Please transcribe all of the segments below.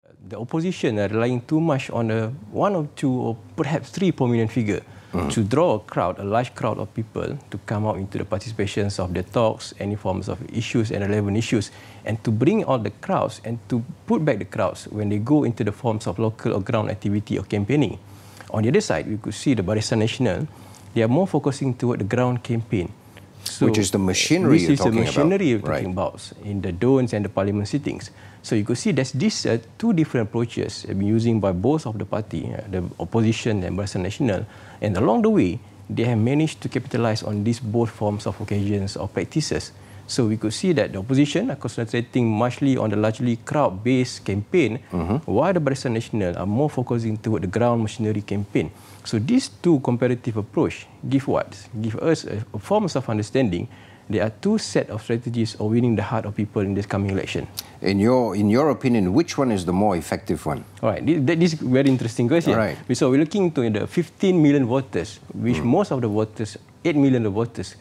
The opposition are relying too much on one or two or perhaps three prominent figures to draw a crowd, a large crowd of people to come out into the participations of the talks, any forms of issues and relevant issues, and to bring out the crowds and to put back the crowds when they go into the forms of local or ground activity or campaigning. On the other side, we could see the Barisan Nasional, they are more focusing toward the ground campaign. So, which is the machinery you're talking about in the dons and the parliament sittings. So you could see there's these two different approaches being used by both of the party, the opposition and Barisan Nasional, and along the way they have managed to capitalize on these both forms of occasions or practices. So we could see that the opposition are concentrating muchly on the largely crowd-based campaign, while the Barisan Nasional are more focusing toward the ground machinery campaign. So these two comparative approach give what? Give us a forms of understanding. There are two set of strategies of winning the heart of people in this coming election. In your opinion, which one is the more effective one? All right, this is a very interesting question. All right. So we're looking into the 15 million voters, which most of the voters, 8 million of voters,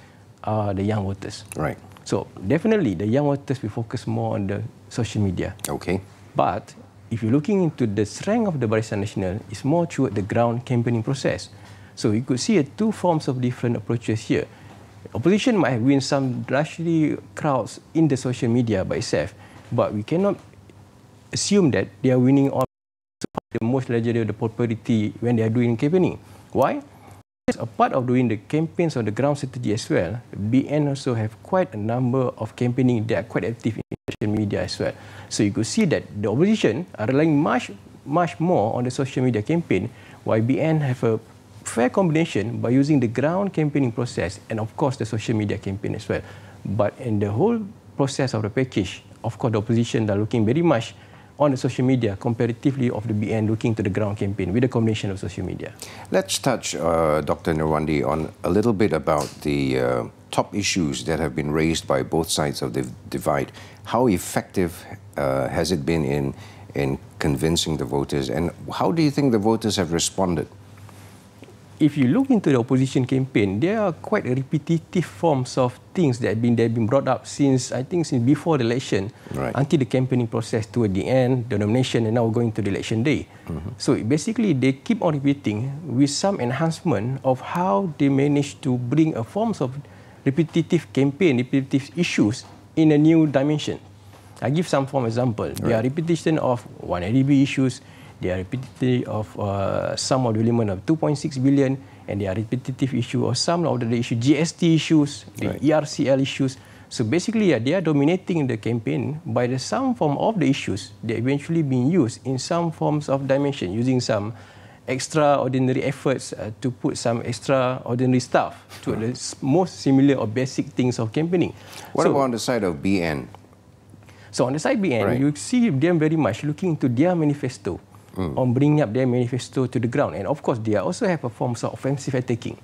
are the young voters. Right. So definitely the young voters will focus more on the social media. Okay. But if you're looking into the strength of the Barisan Nasional, it's more toward the ground campaigning process. So you could see two forms of different approaches here. Opposition might have win some largely crowds in the social media by itself, but we cannot assume that they are winning all the most legendary of the popularity when they are doing campaigning. Why? As a part of doing the campaigns on the ground strategy as well, BN also have quite a number of campaigning that are quite active in social media as well. So you could see that the opposition are relying much more on the social media campaign, while BN have a fair combination by using the ground campaigning process and of course the social media campaign as well. But in the whole process of the package, of course the opposition are looking very much on the social media comparatively of the BN looking to the ground campaign with a combination of social media. Let's touch, Dr. Nirwandi, on a little bit about the top issues that have been raised by both sides of the divide. How effective has it been in convincing the voters, and how do you think the voters have responded? If you look into the opposition campaign, there are quite repetitive forms of things that have been brought up since before the election, until the campaigning process toward the end, the nomination, and now going to the election day. So basically, they keep on repeating with some enhancement of how they manage to bring a forms of repetitive campaign, repetitive issues in a new dimension. I give some form example. There are repetition of 180B issues. They are repetitive of some of the element of 2.6 billion, and they are repetitive issue of some of the issue, GST issues, the ERCL issues. So basically, they are dominating the campaign by some form of the issues that eventually being used in some forms of dimension, using some extraordinary efforts to put some extraordinary stuff to the most similar or basic things of campaigning. What about on the side of BN? So on the side BN, you see them very much looking into their manifesto. On bringing up their manifesto to the ground. And of course, they also have a forms of offensive attacking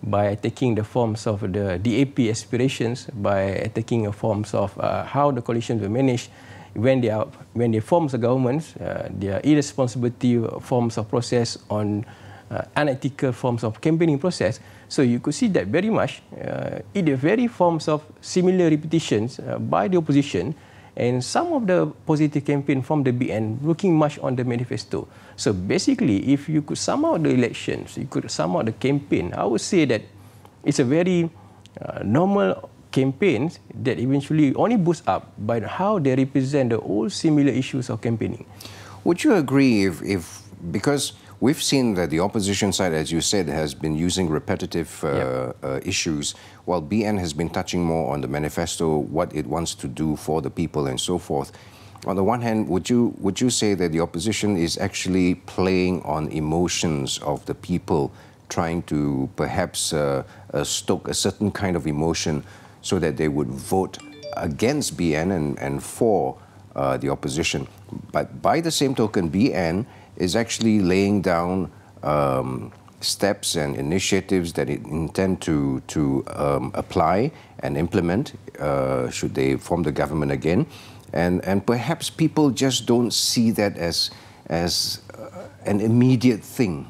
by attacking the forms of the DAP aspirations, by attacking the forms of how the coalition will manage when they form the governments, their irresponsibility forms of process on unethical forms of campaigning process. So you could see that very much in the very forms of similar repetitions by the opposition, and some of the positive campaign from the BN looking much on the manifesto. So basically, if you could sum out the elections, you could sum out the campaign, I would say that it's a very normal campaign that eventually only boosts up by how they represent the all similar issues of campaigning. Would you agree if because we've seen that the opposition side, as you said, has been using repetitive issues, while BN has been touching more on the manifesto, what it wants to do for the people and so forth. On the one hand, would you say that the opposition is actually playing on emotions of the people, trying to perhaps stoke a certain kind of emotion so that they would vote against BN and for the opposition? But by the same token, BN is actually laying down steps and initiatives that it intend to apply and implement should they form the government again. And perhaps people just don't see that as an immediate thing.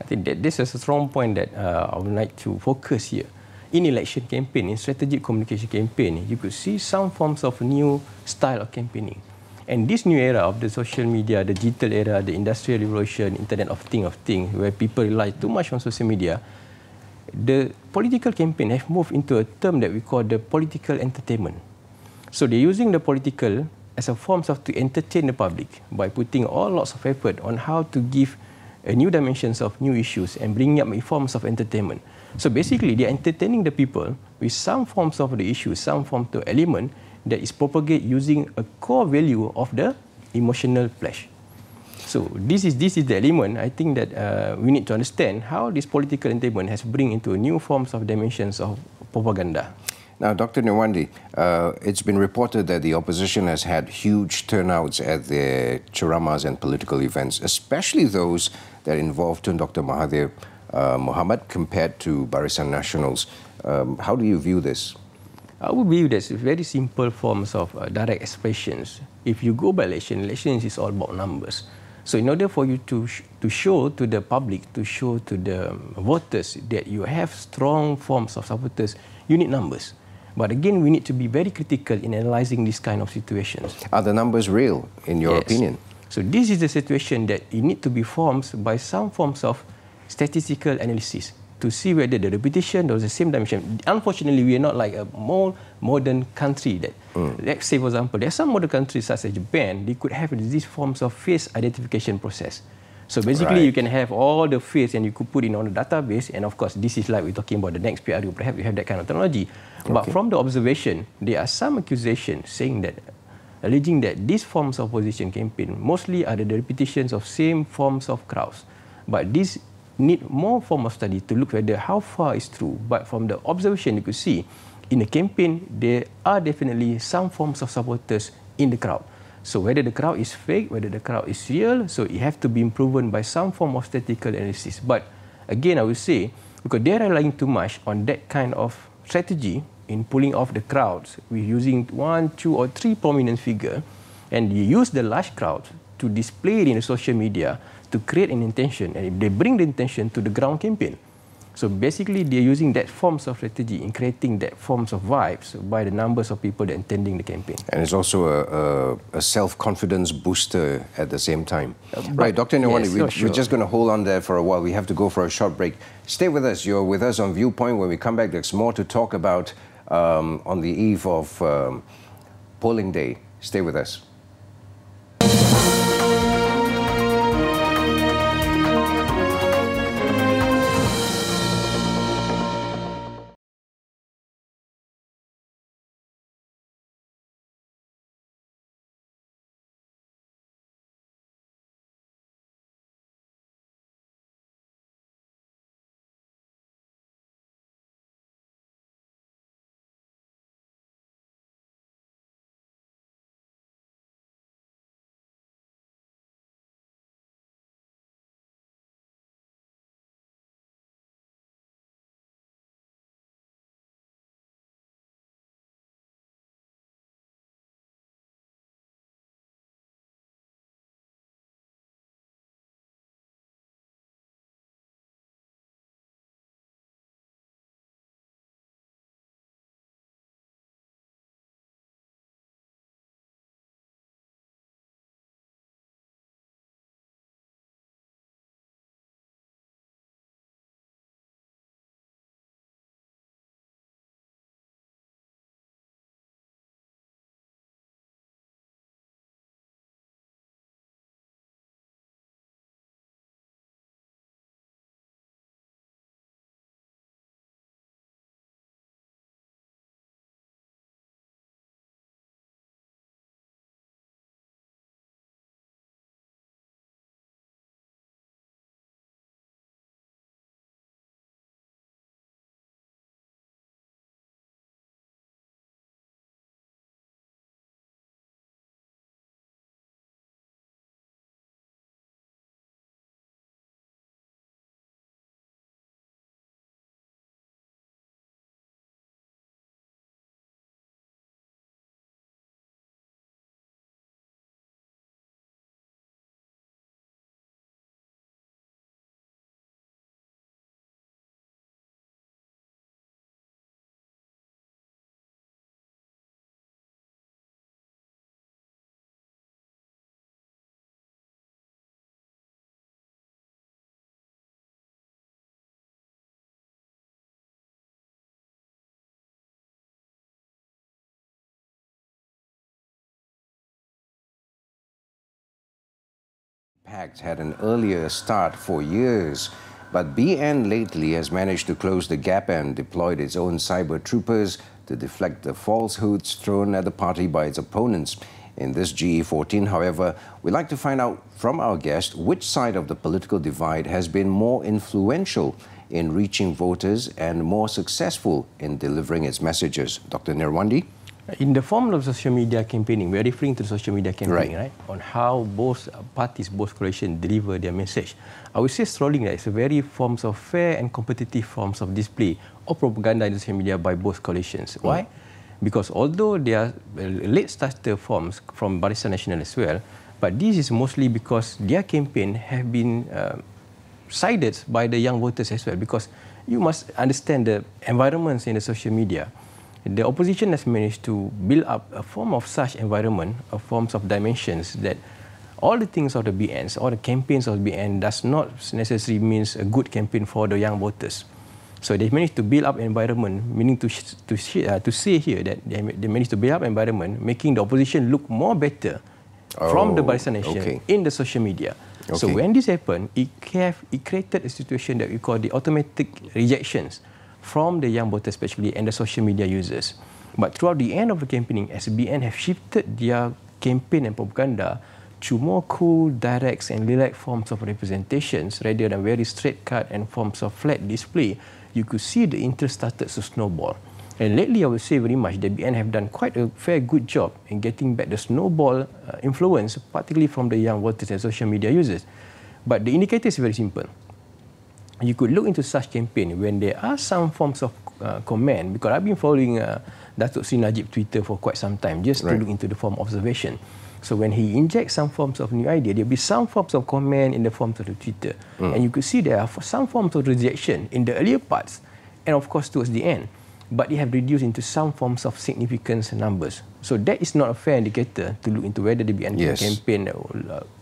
I think that this is a strong point that I would like to focus here. In election campaign, in strategic communication campaign, you could see some forms of new style of campaigning. And this new era of the social media, the digital era, the industrial revolution, Internet of Things, where people rely too much on social media, the political campaign have moved into a term that we call the political entertainment. So they're using the political as a form of to entertain the public by putting all lots of effort on how to give a new dimensions of new issues and bringing up forms of entertainment. So basically, they're entertaining the people with some forms of the issues, some form of the element that is propagated using a core value of the emotional flash. So this is the element. I think that we need to understand how this political entertainment has bring into new forms of dimensions of propaganda. Now, Dr. Nirwandi, it's been reported that the opposition has had huge turnouts at their charamas and political events, especially those that involve Tun Dr. Mahathir Mohamad compared to Barisan Nasionals. How do you view this? I would view this as very simple forms of direct expressions. If you go by elections is all about numbers. So in order for you to show to the public, to show to the voters that you have strong forms of supporters, you need numbers. But again, we need to be very critical in analysing these kind of situations. Are the numbers real, in your opinion? So this is the situation that it need to be formed by some forms of statistical analysis to see whether the repetition or the same dimension. Unfortunately, we are not like a more modern country that, let's say for example, there are some modern countries such as Japan, they could have these forms of face identification process. So basically, you can have all the face and you could put it on a database, and of course, this is like we're talking about the next PRU, perhaps you have that kind of technology. But from the observation, there are some accusations saying that, alleging that these forms of opposition campaign mostly are the repetitions of same forms of crowds. But this need more form of study to look whether how far is true. But from the observation, you could see in the campaign, there are definitely some forms of supporters in the crowd. So whether the crowd is fake, whether the crowd is real, so it have to be proven by some form of statistical analysis. But again, I would say, because they are relying too much on that kind of strategy in pulling off the crowds with using 1, 2, or 3 prominent figures, and you use the large crowd to display it in the social media to create an intention, and they bring the intention to the ground campaign. So basically, they're using that forms of strategy in creating that forms of vibes by the numbers of people that are attending the campaign. And it's also a self-confidence booster at the same time. Right, Dr. Nirwandi, we're just going to hold on there for a while. We have to go for a short break. Stay with us. You're with us on Viewpoint. When we come back, there's more to talk about on the eve of polling day. Stay with us. Pact had an earlier start for years, but BN lately has managed to close the gap and deployed its own cyber troopers to deflect the falsehoods thrown at the party by its opponents. In this GE14, however, we'd like to find out from our guest which side of the political divide has been more influential in reaching voters and more successful in delivering its messages. Dr. Nirwandi? In the form of social media campaigning, we are referring to social media campaigning, right? On how both parties, both coalitions deliver their message. I would say strolling that it's a very forms of fair and competitive forms of display or propaganda in social media by both coalitions. Why? Because although they are late starter forms from Barisan Nasional as well, but this is mostly because their campaign have been sided by the young voters as well, because you must understand the environments in the social media. The opposition has managed to build up a form of such environment, a forms of dimensions that all the things of the BNs, all the campaigns of the BN does not necessarily means a good campaign for the young voters. So they managed to build up an environment, meaning to say here that they managed to build up an environment, making the opposition look more better from the Barisan Nation in the social media. So when this happened, it created a situation that we call the automatic rejections from the young voters especially and the social media users. But throughout the end of the campaigning, as BN have shifted their campaign and propaganda to more cool, direct and relaxed forms of representations rather than very straight cut and forms of flat display, you could see the interest started to snowball. And lately, I would say very much that BN have done quite a fair good job in getting back the snowball influence, particularly from the young voters and social media users. But the indicator is very simple. You could look into such campaign when there are some forms of comment, because I've been following Datuk Sri Najib Twitter for quite some time, just to look into the form of observation. So when he injects some forms of new idea, there will be some forms of comment in the forms of the Twitter. And you could see there are some forms of rejection in the earlier parts, and of course towards the end. But they have reduced into some forms of significance numbers. So that is not a fair indicator to look into whether the BN campaign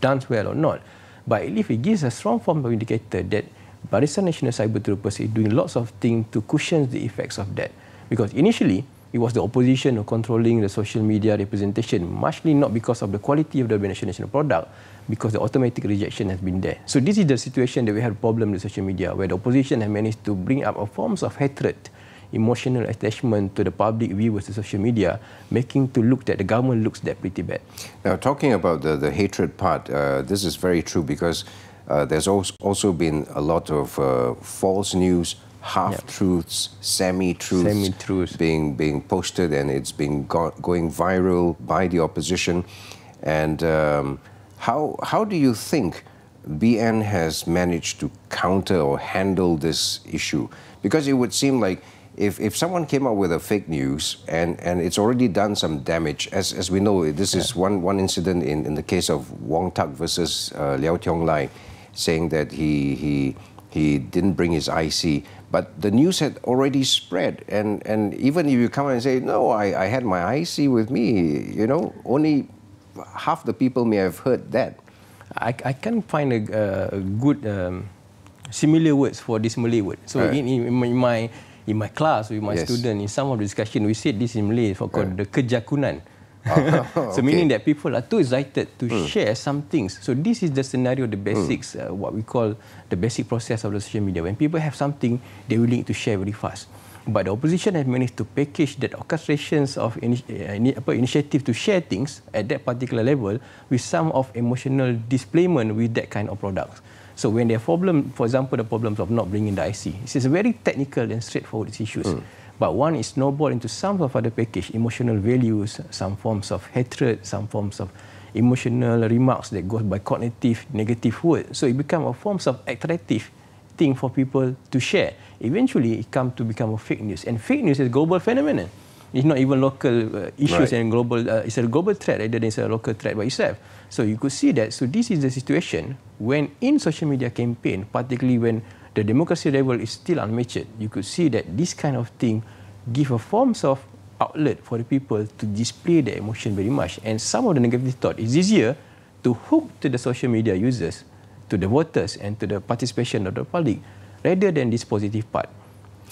done well or not. But if it gives a strong form of indicator that Barisan Nasional Cyber Troopers is doing lots of things to cushion the effects of that. Because initially, it was the opposition controlling the social media representation, muchly not because of the quality of the Barisan Nasional product, because the automatic rejection has been there. So this is the situation that we had a problem with social media, where the opposition has managed to bring up a forms of hatred, emotional attachment to the public viewers to social media, making to look that the government looks that pretty bad. Now, talking about the hatred part, this is very true because there's also been a lot of false news, half-truths, semi-truths being posted, and it's been going viral by the opposition. And how do you think BN has managed to counter or handle this issue? Because it would seem like if someone came up with a fake news and it's already done some damage, as we know, this is one incident in the case of Wong Tak versus Liao Tiong Lai, saying that he didn't bring his IC, but the news had already spread, and even if you come and say, no, I had my IC with me, you know, only half the people may have heard that. I can't find a good similar words for this Malay word. So in my class with my student, in some of the discussion, we said this in Malay for called the kejakunan. So meaning that people are too excited to share some things. So this is the scenario, the basics, what we call the basic process of the social media. When people have something, they're willing to share very fast. But the opposition has managed to package that orchestrations of initiative to share things at that particular level with some of emotional displayment with that kind of products. So when there are problems, for example, the problems of not bringing the IC, this is a very technical and straightforward issues. But one is snowball into some of other package, emotional values, some forms of hatred, some forms of emotional remarks that goes by cognitive negative words. So it becomes a forms of attractive thing for people to share. Eventually, it comes to become a fake news. And fake news is a global phenomenon. It's not even local issues and global. It's a global threat rather than it's a local threat by itself. So you could see that. So this is the situation when in social media campaign, particularly when the democracy level is still unmatured, you could see that this kind of thing give a forms of outlet for the people to display their emotion very much. And some of the negative thought is easier to hook to the social media users, to the voters and to the participation of the public, rather than this positive part.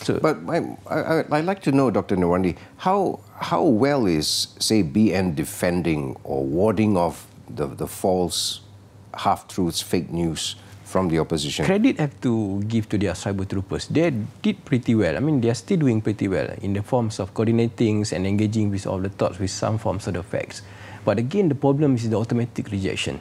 So, but I'd like to know, Dr. Nirwandi, how well is, say, BN defending or warding off the false half-truths, fake news from the opposition? Credit have to give to their cyber troopers. They did pretty well. I mean, they are still doing pretty well in the forms of coordinating and engaging with all the thoughts with some forms of the facts. But again, the problem is the automatic rejection,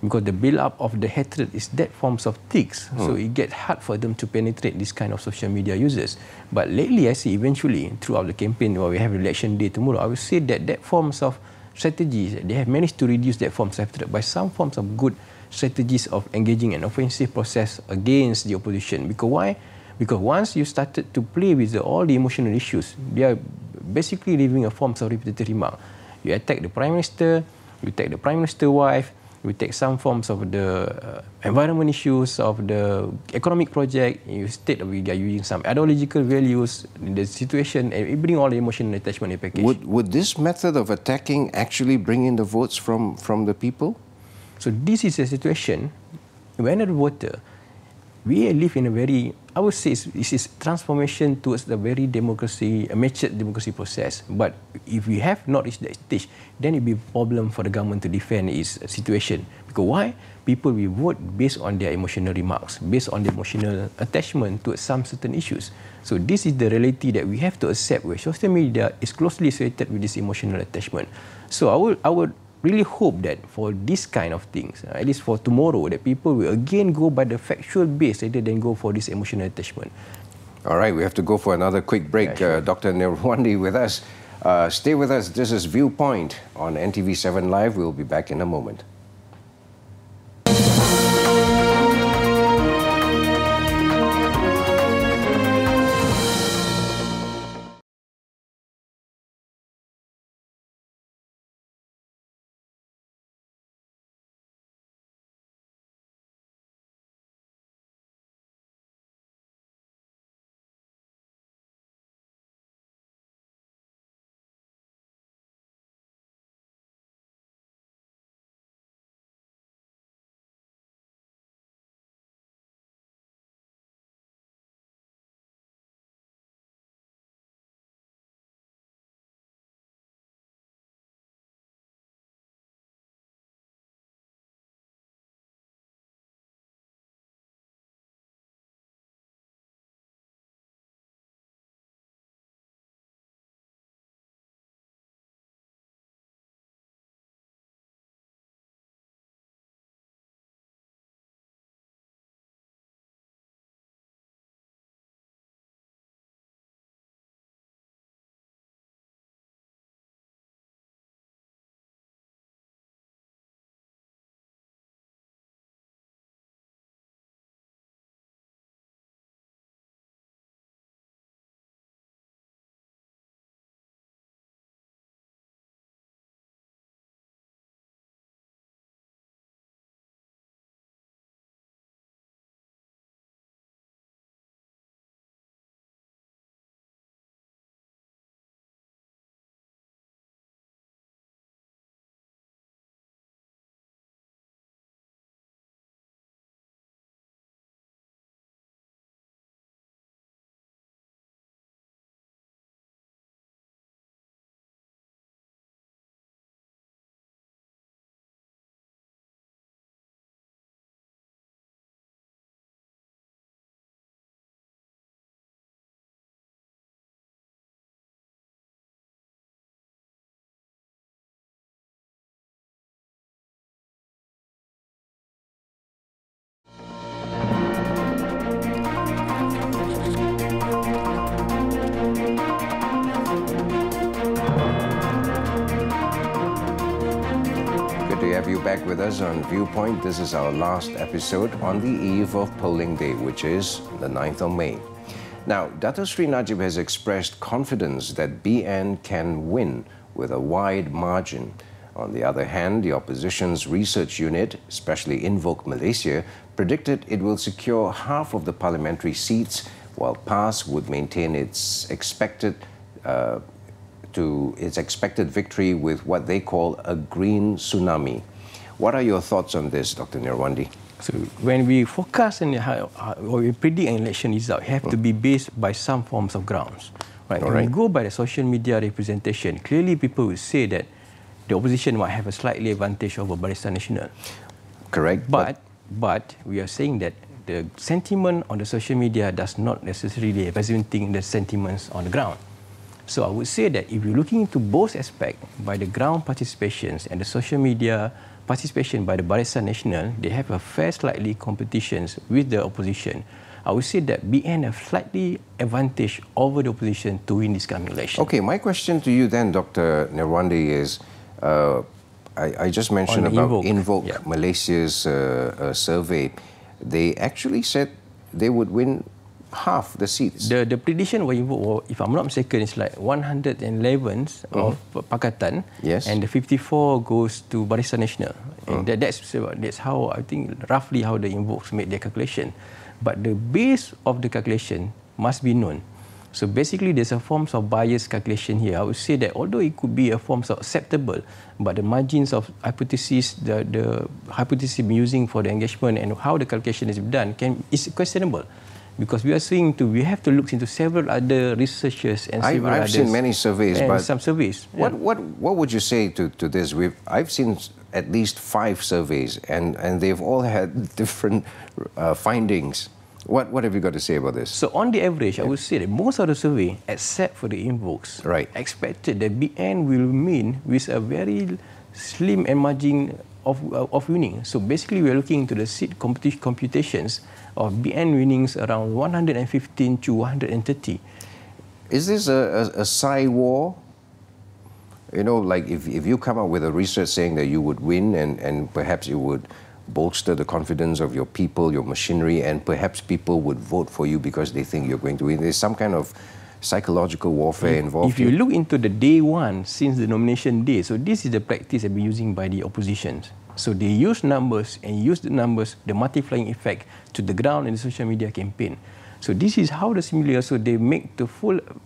because the build-up of the hatred is that forms of ticks. So it gets hard for them to penetrate this kind of social media users. But lately, I see eventually, throughout the campaign, where we have election day tomorrow, I will say that that forms of strategies, they have managed to reduce that forms of hatred by some forms of good strategies of engaging an offensive process against the opposition. Because why? Because once you started to play with all the emotional issues, they are basically leaving a form of repetitive remark. You attack the Prime Minister, you attack the Prime Minister's wife, you take some forms of the environment issues, of the economic project, you state that we are using some ideological values in the situation, and you bring all the emotional attachment in the package. Would this method of attacking actually bring in the votes from the people? So this is a situation, when a voter, we live in a very, I would say, this is transformation towards the very democracy, a matured democracy process. But if we have not reached that stage, then it will be a problem for the government to defend its situation. Because why? People will vote based on their emotional remarks, based on the emotional attachment to some certain issues. So this is the reality that we have to accept, where social media is closely associated with this emotional attachment. So I would really hope that for this kind of things, at least for tomorrow, that people will again go by the factual base rather than go for this emotional attachment. All right, we have to go for another quick break. Yeah, sure. Dr. Nirwandi with us. Stay with us. This is Viewpoint on NTV7 Live. We'll be back in a moment. Back with us on Viewpoint. This is our last episode on the eve of polling day, which is the 9th of May. Now, Dato Sri Najib has expressed confidence that BN can win with a wide margin. On the other hand, the opposition's research unit, especially Invoke Malaysia, predicted it will secure half of the parliamentary seats, while PAS would maintain its expected victory with what they call a green tsunami. What are your thoughts on this, Dr. Nirwandi? So when we forecast and or we predict an election result, it has to be based by some forms of grounds. Right? When we go by the social media representation, clearly people will say that the opposition might have a slightly advantage over Barisan Nasional. Correct. But we are saying that the sentiment on the social media does not necessarily representing the sentiments on the ground. So I would say that if you're looking into both aspects, by the ground participations and the social media participation by the Barisan Nasional, they have a fair slightly competitions with the opposition. I would say that BN have slightly advantage over the opposition to win this coming election. Okay, my question to you then, Dr. Nirwandi, is I just mentioned about Invoke yeah. Malaysia's survey. They actually said they would win half the seats. The prediction was Invoke, if I'm not mistaken, is like 111 of Pakatan, yes, and the 54 goes to Barisan Nasional. And that's how I think roughly how the Invokes made their calculation. But the base of the calculation must be known. So basically, there's a form of bias calculation here. I would say that although it could be a form of acceptable, but the margins of hypothesis, the hypothesis using for the engagement and how the calculation is done is questionable. Because we are seeing we have to look into several other researchers and several I've seen many surveys, but some surveys. What would you say to this? I've seen at least 5 surveys, and they've all had different findings. What have you got to say about this? So on the average, I would say that most of the survey, except for the Invokes, expected that BN will win with a very slim and margin of winning. So basically, we are looking into the seat computations of BN winnings around 115 to 130. Is this a side war? You know, like if you come up with a research saying that you would win and perhaps it would bolster the confidence of your people, your machinery, and perhaps people would vote for you because they think you're going to win. There's some kind of psychological warfare involved. If you look into the day one since the nomination day, so this is the practice that we're using by the oppositions. So they use numbers and use the numbers, the multiplying effect to the ground in the social media campaign. So this is how the simulator, so they make the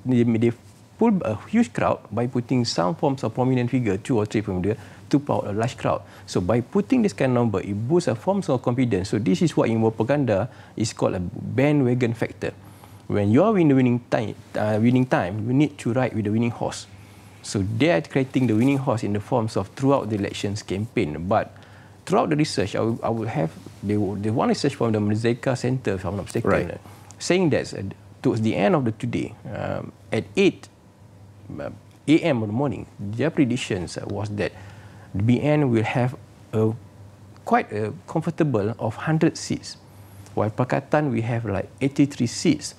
they pull a huge crowd by putting some forms of prominent figure, 2 or 3 from there, to power a large crowd. So by putting this kind of number, it boosts a form of confidence. So this is what in propaganda is called a bandwagon factor. When you are in the winning time, you need to ride with the winning horse. So they are creating the winning horse in the forms of throughout the elections campaign. But throughout the research, I will have the one research from the Merdeka Center, if I'm not mistaken, saying that towards the end of the today, at 8 a.m. in the morning, their predictions was that BN will have quite a comfortable of 100 seats, while Pakatan we have like 83 seats.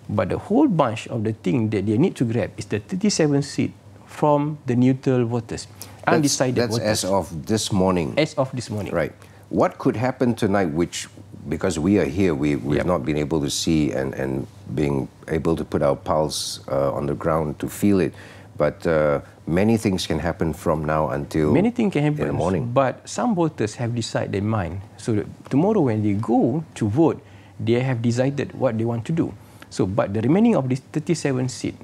But the whole bunch of the thing that they need to grab is the 37 seat from the neutral voters, undecided voters. That's as of this morning. As of this morning. Right. What could happen tonight, which, because we are here, we've not been able to see and being able to put our pulse on the ground to feel it, but many things can happen from now until many things can happen in the morning. But some voters have decided their mind. So tomorrow when they go to vote, they have decided what they want to do. So, but the remaining of this 37 seat,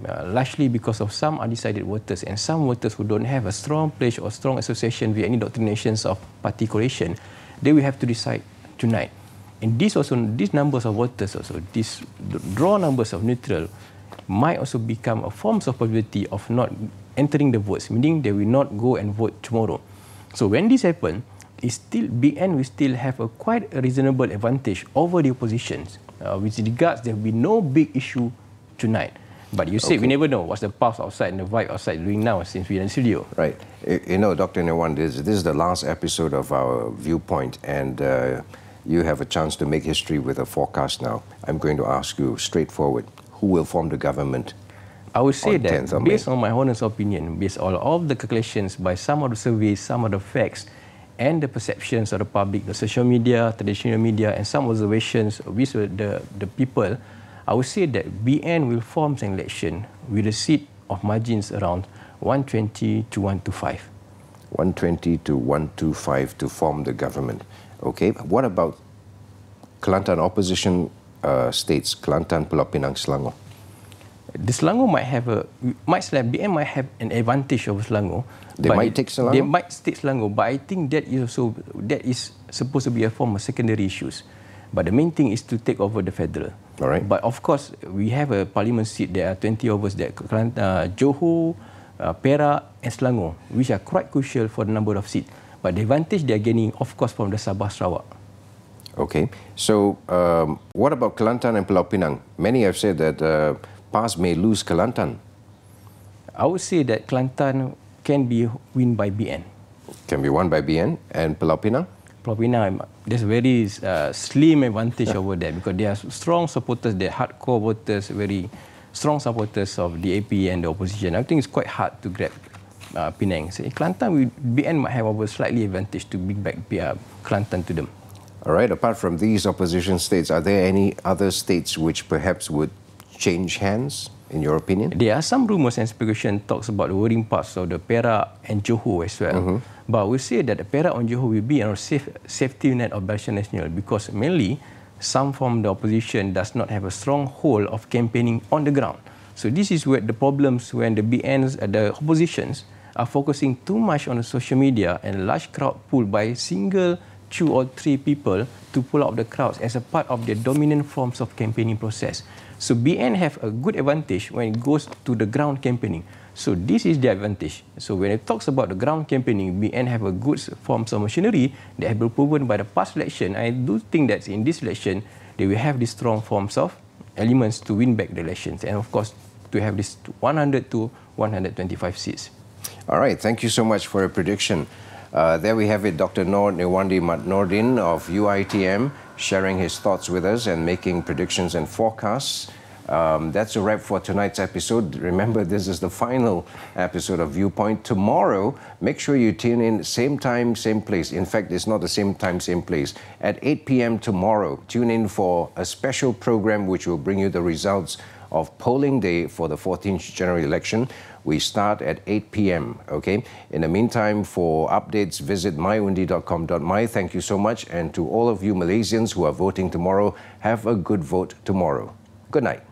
largely because of some undecided voters and some voters who don't have a strong pledge or strong association with any doctrinations of party coalition, they will have to decide tonight. And these numbers of voters also, these raw numbers of neutral, might also become a form of probability of not entering the votes, meaning they will not go and vote tomorrow. So when this happens, BN will still have a quite a reasonable advantage over the oppositions. With regards, there will be no big issue tonight. But you say we never know what's the pulse outside and the vibe outside doing now since we're in the studio. Right. You know, Dr. Nirwan, this is the last episode of our Viewpoint, and you have a chance to make history with a forecast now. I'm going to ask you straightforward, who will form the government? I would say that, based on my honest opinion, based on all the calculations by some of the surveys, some of the facts, and the perceptions of the public, the social media, traditional media, and some observations with the people, I would say that BN will form an election with a seat of margins around 120 to 125. 120 to 125 to form the government. Okay, what about Kelantan opposition states, Kelantan, Pulau Pinang, Selangor? The Selangor BN might have an advantage over Selangor. They might take Selangor? They might take Selangor, but I think that is supposed to be a form of secondary issues. But the main thing is to take over the federal. All right. But of course, we have a parliament seat. There are 20 of us there, Johor, Perak and Selangor, which are quite crucial for the number of seats. But the advantage they are gaining, of course, from the Sabah Sarawak. Okay. So what about Kelantan and Pulau Pinang? Many have said that PAS may lose Kelantan. I would say that Kelantan can be won by BN. Can be won by BN. And Pulau Pinang? Pulau Pinang, there's very slim advantage over there because they are strong supporters, they're hardcore voters, very strong supporters of the AP and the opposition. I think it's quite hard to grab Penang. So Kelantan, BN might have a slightly advantage to bring back Kelantan to them. All right. Apart from these opposition states, are there any other states which perhaps would change hands, in your opinion? There are some rumours and speculation talks about the worrying parts of the Perak and Johor as well. But we say that the Perak and Johor will be on a safety net of Barisan Nasional because mainly some from the opposition does not have a strong hold of campaigning on the ground. So this is where the problems when the BNs, the oppositions, are focusing too much on the social media and large crowd pulled by single 2 or 3 people to pull out the crowds as a part of their dominant forms of campaigning process. So BN have a good advantage when it goes to the ground campaigning. So this is their advantage. So when it talks about the ground campaigning, BN have a good forms of machinery that have been proven by the past election. I do think that in this election, they will have these strong forms of elements to win back the elections. And of course, to have this 100 to 125 seats. All right. Thank you so much for your prediction. There we have it, Dr. Noor Newandi Nordin of UITM sharing his thoughts with us and making predictions and forecasts. That's a wrap for tonight's episode. Remember, this is the final episode of Viewpoint. Tomorrow, make sure you tune in, same time, same place. In fact, it's not the same time, same place. At 8 p.m. tomorrow, tune in for a special program which will bring you the results of polling day for the 14th January election. We start at 8 p.m. Okay. In the meantime, for updates, visit myundi.com.my. Thank you so much. And to all of you Malaysians who are voting tomorrow, have a good vote tomorrow. Good night.